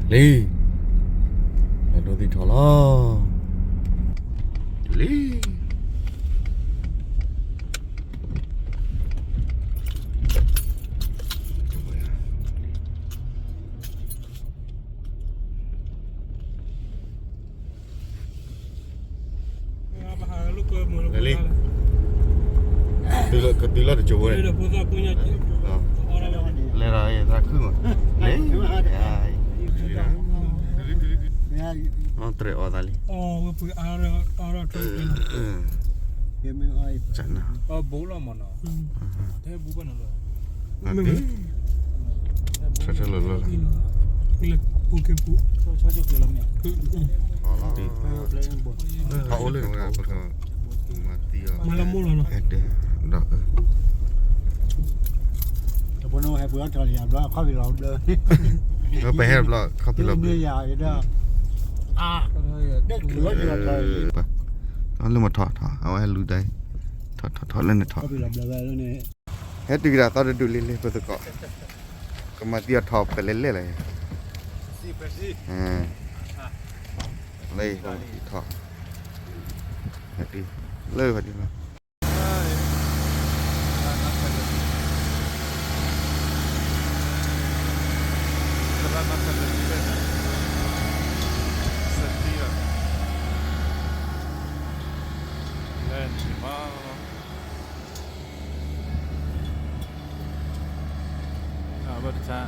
Lì là đồ thì thỏ lo Lì Lì Từ là được chỗ này Lên rồi ra khứ rồi Lì Tre o dali. Oh, we ara Chana. Bola mana. Thế bố bạn rồi. Chả lo. Ile puke pu. Cho cái làm nhỉ. Họ lên rồi mati. Malam mula no. Ada. Dak. Bữa nay hai bữa trời làm đó có bị lộn đơn. Nó phải hết lo, không bị lộn. Mưa dài vậy đó. Đất lửa là trời. Nó lên một thọ,เอาให้รู้ได้ถอดเล่นถอด Có bị lộn lời luôn nè. เฮ็ดดีกว่าตอนดูเล่นๆเพื่อตะเกาะก็มาเตียถอดไปเล่นๆเลยเลยลองถอดเฮ็ดดีเลิกพอดีมั้ยBerca.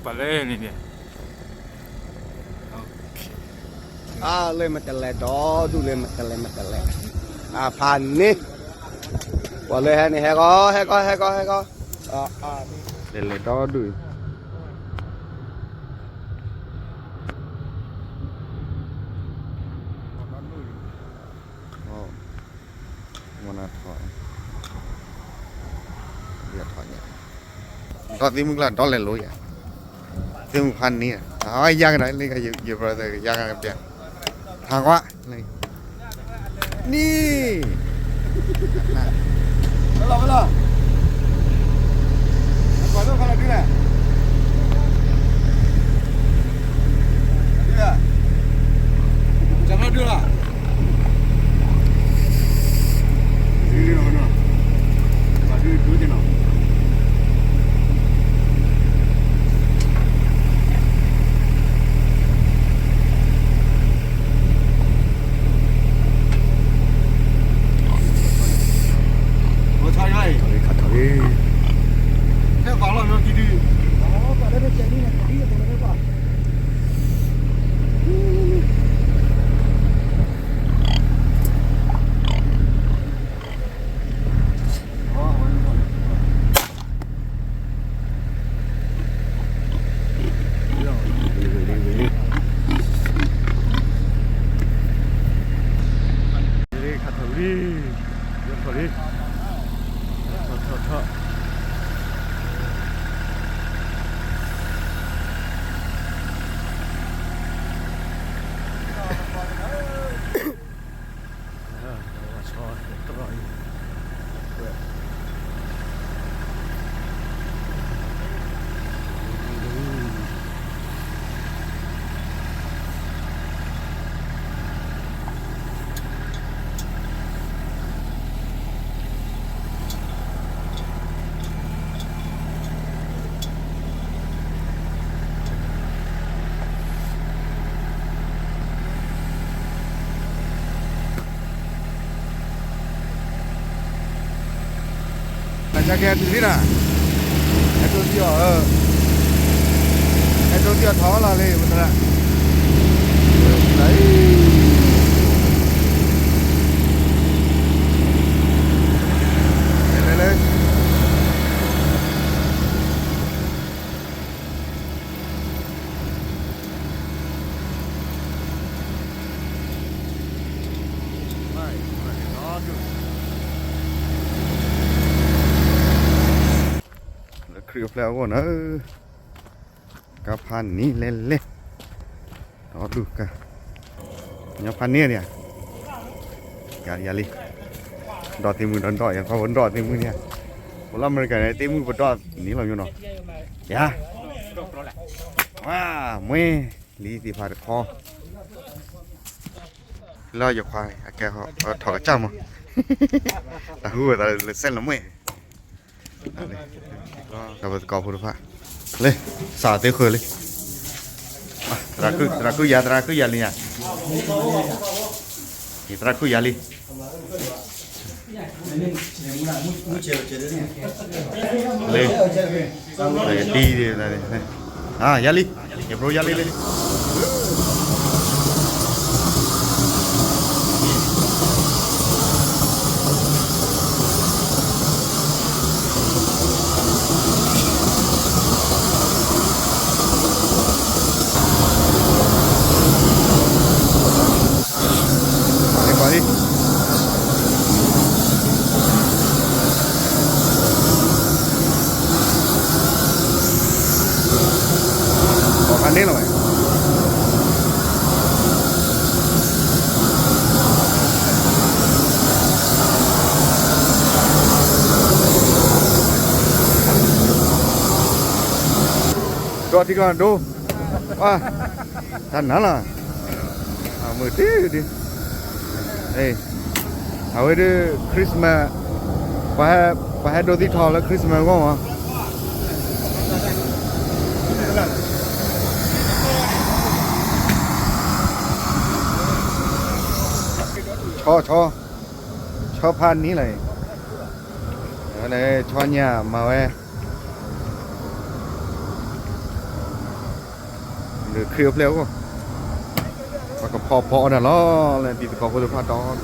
Balik ni dia. เลยมาแต่ละดอดูเลยมาแต่ละผ่านนี่ว่าเลยให้นี่ให้ก็เล่นๆดอดูมันน่ะถอดเดี๋ยวถอดเนี่ยตอนที่มึงล่ะดอเล่นรู้อ่ะที่มึงพันนี่เอาไอ้ย่างไหนนี่ก็อยู่ประเทศย่างกันเปียทางวะนี่ Belum. Apa tu kalau dia? Dia. Jangan dia lah. Ini mana? Baju itu je nak. Theo có là nó đi đi. Đó, và đây nó chạy đi này, đi là tụi nó qua. Đi khát thử đi. Đi thử đi. Thở. Jaga diri lah. Itu dia tháo là lên betul tak? Lên. คือแล้วก็เนอะกับพันนี้เล่นเล่นรอดูกันเนี่ยพันนี้เนี่ยอย่าลิดอดตีมือดอดอย่างเขาดอดตีมือเนี่ยผมเล่ามันกันไอ้ตีมือบดอดนี่เราอยู่เนาะอย่าว้าเมื่อลีตีพาดคอเราอย่าควายแกเขาถอดกระจ้ามาแต่หัวแต่เส้นละเมื่อก็ไปกอพูดพะเลยสาเตะเคยเลยตราคุยาเลยเนี่ยนี่ตราคุยาเลยเลยดีเลยยาลีอย่าโปรยาลีเลยอันนี้หน่อยตัวที่ก่อนดูว่าท่านนั่นล่ะมือตีดิเอ้ยเอาไว้ดูคริสต์มาสไปให้ดูที่ทอแล้วคริสต์มาสก็มาชอพันนี้เลยชอเนี่ยมาไว้หรือเคลียบแล้วก็พอน่ะล้อเลยติดกอพุทธภาษาดอน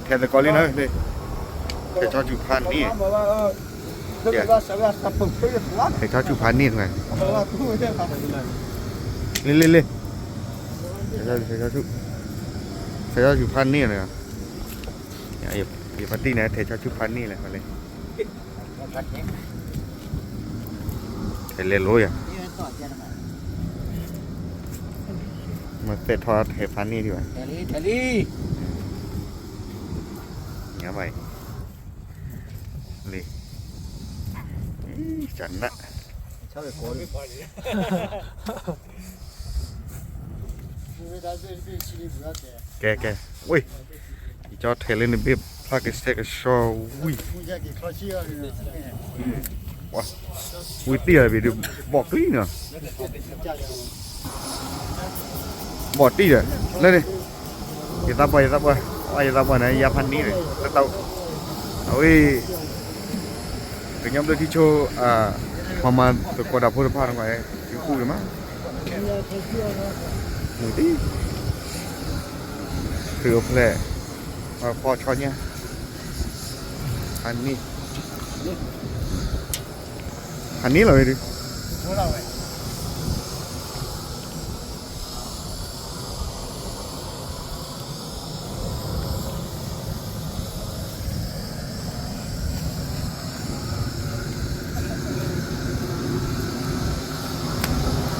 แค่ตะกอเลยนะนี่แค่ชอจุพันนี่เฮ้ยชอบชูพันนี่ไงเล่นเฮ้ยชอบชูพันนี่เลยอ่ะอย่าพันนี่นะเฮ้ยชอบชูพันนี่เลยมาเลยเฮ้ยเล่นรู้อ่ะมาเตะทอดเฮ้ยพันนี่ดีกว่าเนี่ยไปเลยจันนะแกอุ้ยจอดเทเลนบีบพลักสเต็กชออุ้ยว้าอุ้ยเตี้ยไปดูบอกตี้เนาะบอกตี้เลยเลยดิอย่าตับไปนะยาพันนี้เลยแล้วเตาเอาไว้ถึงย้ำเลยที่โชว์ประมาณตัวกระดับพุทธภาพทั้งหลายคือคู่เลยมั้งหนึ่งที่คือเอาแผลพอช้อนเนี่ยอันนี้เลยดิ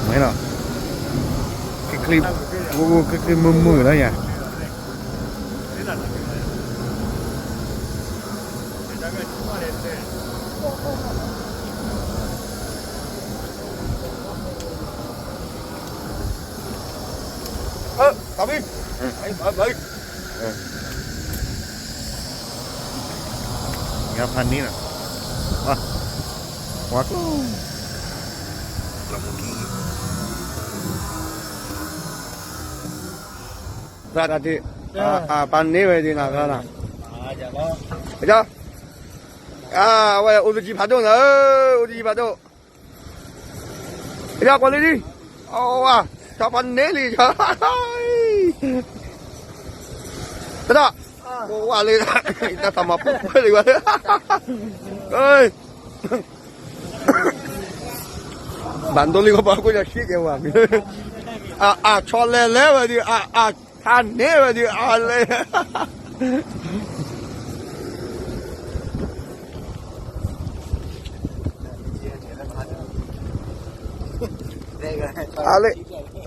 ไม่หรอคลิปมือแล้วเนี่ยตามไปงาพันนี้นะวัดBerarti panen wedi nakala. Aja. Wah, uji padung uji padung. Aja kuali ni. Wah, tak panen ni. Tidak. Wah, le. Kita sama pun le. Oi. Bandoli ko ba ko ya shit ya wah. ชอเลเลวดิทานเนวดิเลย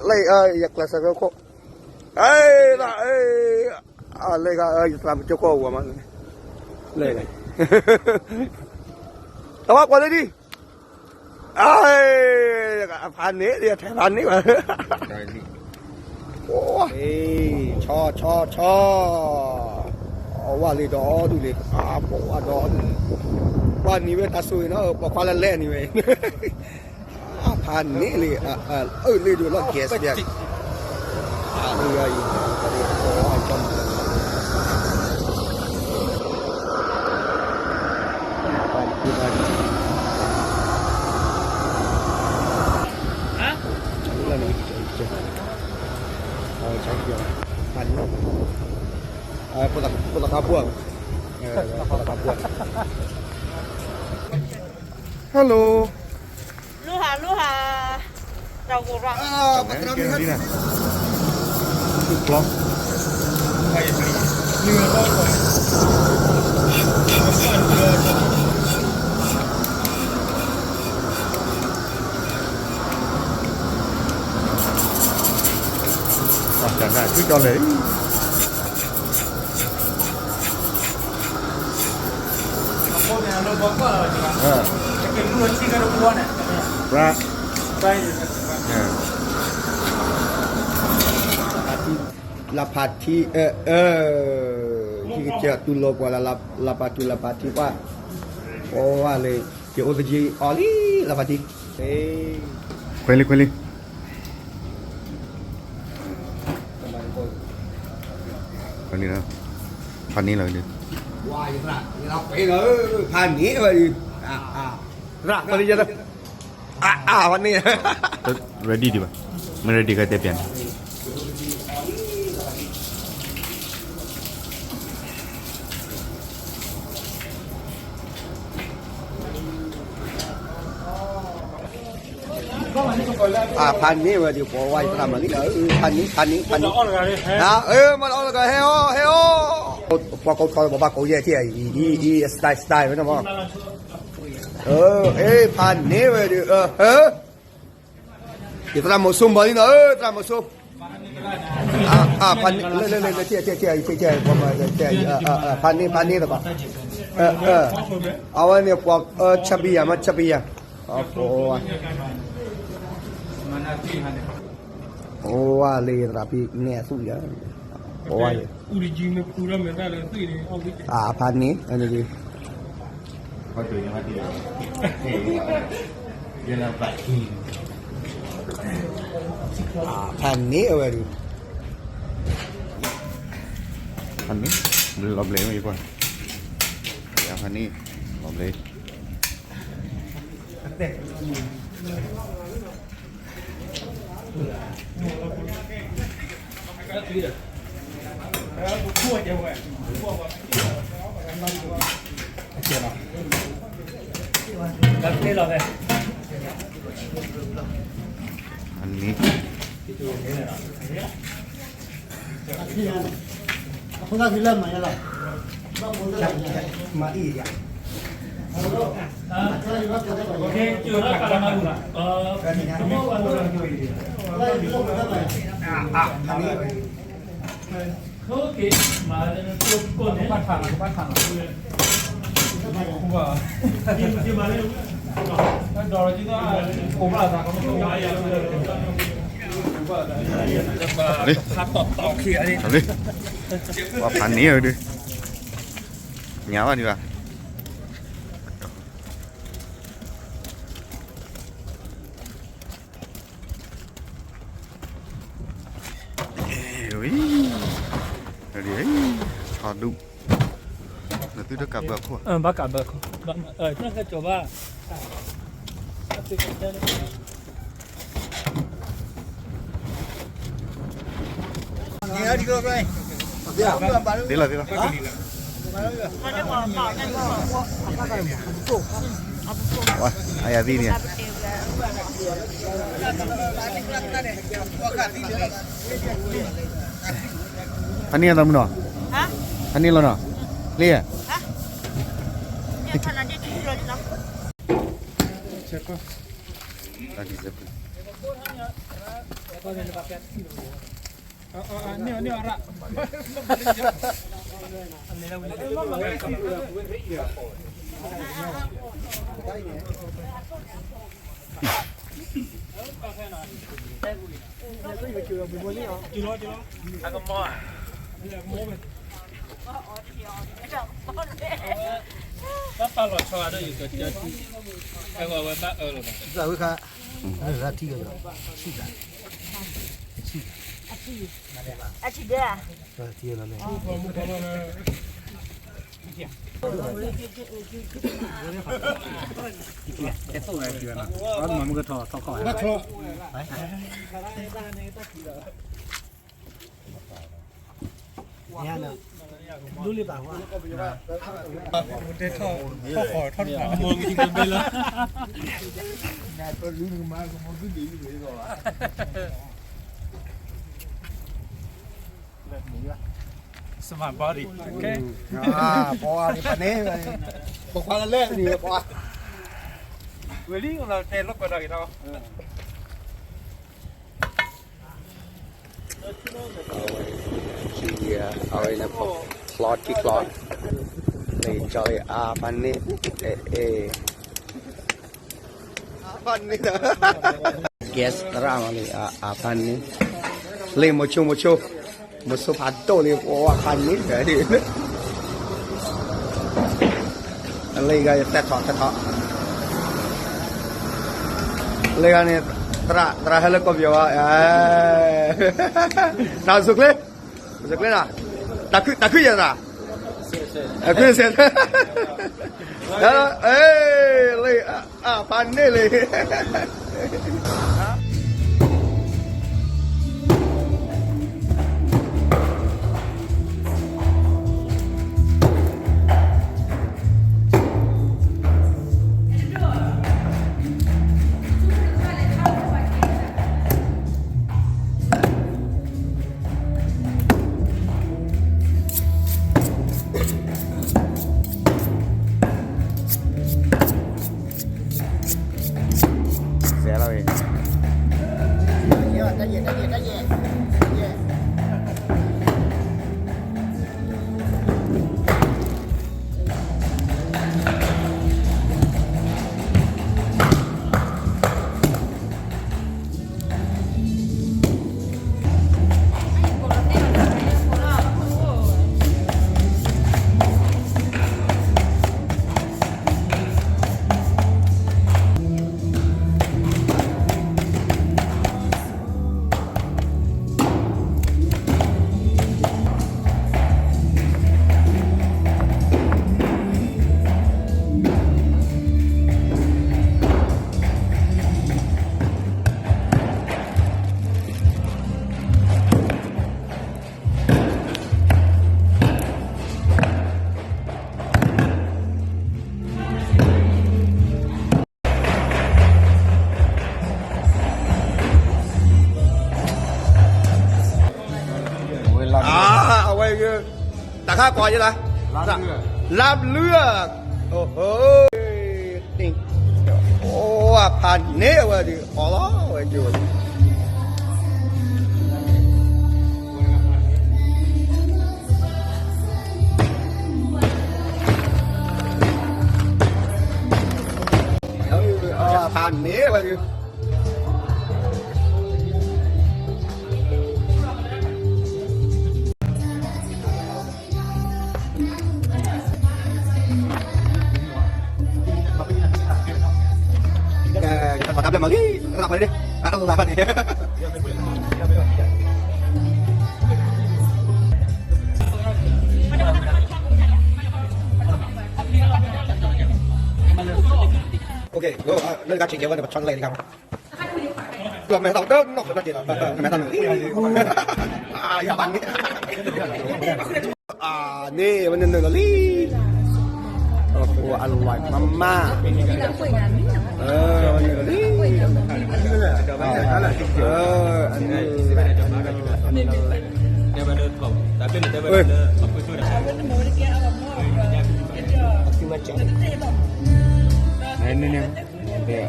เลยอยากละสักคนเลยก็จะทำเจ้าก็หัวมันเลยแต่ว่าก่อนเลยดิพันนี้เดี๋ยวแถวพันนี้มาโอ้ชอว่าเลยดอดูเลยบอกว่าดอว่านี่เว้ยตาสุยเนาะบอกความเล่นนี่เว้ยพันนี้เลยเลยดูแล้วเกสเดียกนี่ไงpulang kampung. Pulang kampung. Halo. Luha. Rau gurang. Cái này. Vlog. Chẳng hạn cứ cho lấy. Ra. Lapati kita tulo kuala lapati pa. Oh ale ke oji oli lapati. Quên đi. Phần này nào. Phần này là đi. Wah, ra phải rồi, phầnนี้vậy. Ra phầnนี้rồi. Phầnนี้. Ready đi bà. Mình ready cái tép biển. Phầnนี้vậy thì bỏ quay làm mà cái phầnนี้. Mà nó on cái heo. Qua câu coi bỏ bạc câu gì thì style vậy không? Phầnนี้vậy thì thì ta làm một xung mới nữa, ta làm một xung. Phần lên chơi qua mà chơi phầnนี้ rồi bà. Ao này qua chubby à. Oh, le rapi ne su ya. Oh, Origin में पूरा मेरा रहता ही नहींพันนี้อันนี้ Có chuyện mà đi. Đây là vậy. พันนี้เอาไว้ดิ Phầnนี้ลบเลยไม่ก่อนเดี๋ยวphầnนี้ลบเลย อันนี้ không ra thì lên mà là mà đi à đi qua phầnนี้rồi đi nháo vào đi vào rồi đấy cho đúng là tôi đã cả bậc không bác cả bậc nó cái chỗ ba thế là ai à gì nè อันนี้เราไม่หนอ ฮะ อันนี้เราหนอเรีย ฮะเนี่ยขนาดนี้กินเลยนะ lagi sepi ini orang. Bác lọt xoa đóอยู่กับที่ไอ้ว่าว่าบ้าหรอ 在会看那提个气的 อาชีพเดียว 提了没 มันก็ถอดคอย 你看呢努力办法 เด็ดท่อขอท่อนหางมองอีกกันไปแล้วสมาร์ทบอดี้โอเค พอนี่ปานนี้บอกว่าเล่นนี่พอ เวลี่ของเราเต้นรถกระดอยเรา เอาไว้นะพอคลอดที่คลอดเลยจอยปานนี้ปานนี้นะแก๊สร่างเลยปานนี้เลยโมชูผัดโตเลยโอ้ปานนี้เดี๋ยวดิเลยก็แต่ทอเลยกันเนี่ยตราให้เลิกก็เบียวน่าสุกเลยนะตะคุยยังนะคุยเสร็จแล้วเลยพันนี่เลยเสียเราเอง ได้เย็นเอาไว้ตะข้าก่อนใช่ไหมลาบเลือกโอ้โหติงโอ้ผ่านเนื้อว่ะดิขอร้องไว้อยู่ผ่านเนื้อว่ะดิขอทำเลยมั้งหลับไปดิหลับไปดิโอเคเรื่องการชิงเกี่ยวกับช็อตเลยดีครับเราไม่ต้องเดินนอกจากนี้ไม่ต้องอย่าบังนี่นี่มันหนึ่งลี่โอ้โหอร่อยมากๆนี่ อันนี้ dia pada kau tapi dia pada apa tu dah ini nih dia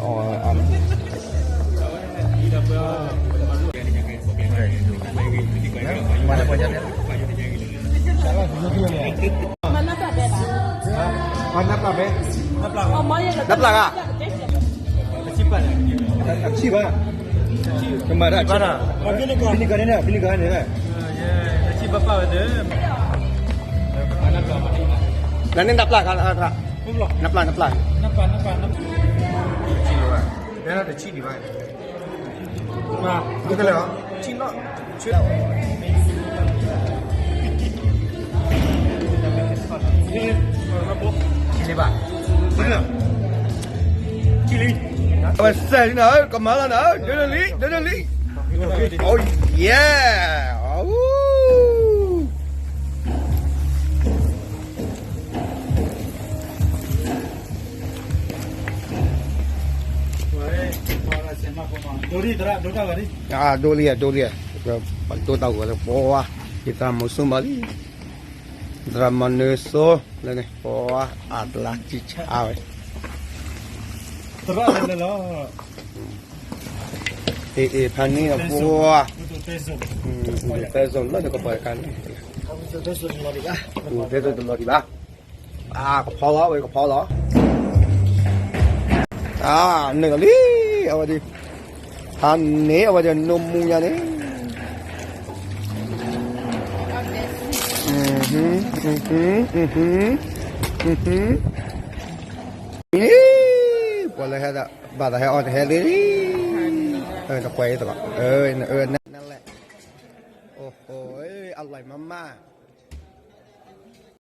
mana banyaknya Mana tak ada dah. mana apa be Oh, mau yang dapat ah cepat siapa kemana mana ini kan ya si bapa ada mana kau dan ini dapat kan belum dapat nampak dia ada cili pak nah kita lihat cina ini pak cili Besar ni nak, kemana nak? Dia li. Oh yeah. Oh. Dori dora kali Ah, doli ya. Bantu tahu kalau bawah kita musuh Bali. Drama neso, ni bawah adalah cicau. dora ada lah Pani bawah. peso Peso lah dekat bawah kan. peso lori ah Peso tu lagi bah. Ah, kepala, kepala. Ah, ni kali apa di? Ni apa dia nomunya ni? Ini boleh ada, boleh ada orang heli ni. Tak kuat tu pak.นั่นแหละโอ้โหอร่อยมากๆ